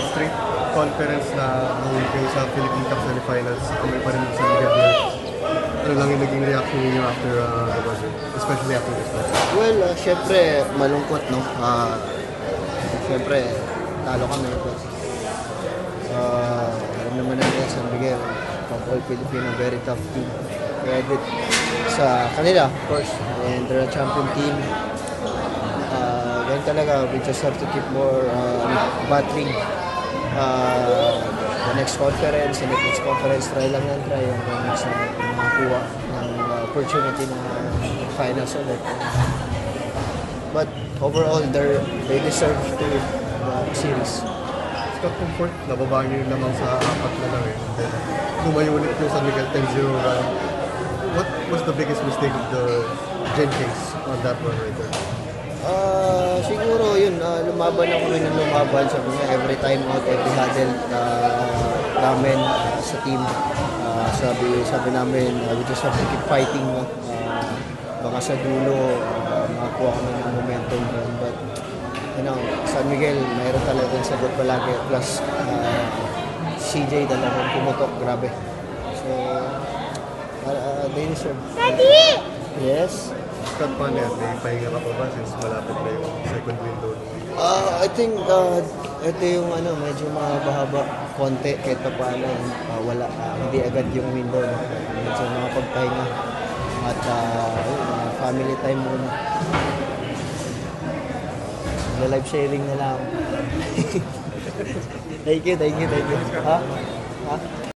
straight conference na nahuli kayo sa Philippine Cup semifinals, kami pa rin sa Liga Beer. Ano lang yung naging reaction niyo after the buzzer, especially after this match? Well, syempre malungkot, no? Syempre, talo kami. But, alam naman natin San Miguel, from all Filipino, very tough team. Credit sa kanila, of course. And they're a champion team. Ganun talaga, we just have to keep more battling. The next conference, and the next conference, try lang yan, try. Hanggang next na makakuha ng opportunity na finals ulit. But overall, they deserve to win the series. Scott Comfort, nababa niyo yung lamang sa 4 na lang eh. And then, lumayo ulit yung San Miguel 10-0 run. What was the biggest mistake of the Gen Kings on that run right there? Siguro yun, lumaban ako rin ng lumaban. Sabi nga, every time out, every huddle namin sa team. Sabi namin, we just have to keep fighting. Baka sa dulo, makakuha kami ng momentum. But, you know, San Miguel, mayroon talagang sagot palagi. Plus, CJ talagang pumutok, grabe. So, they deserve. Daddy! Yes? Scott, paano yan? May pahinga ka pa ba since malapit na yung second window? I think ito yung medyo mahaba konti kahit pa paano wala, hindi agad yung window. No? Medyo makapagpahinga at family time muna. Live sharing na lang. Thank you. Ha?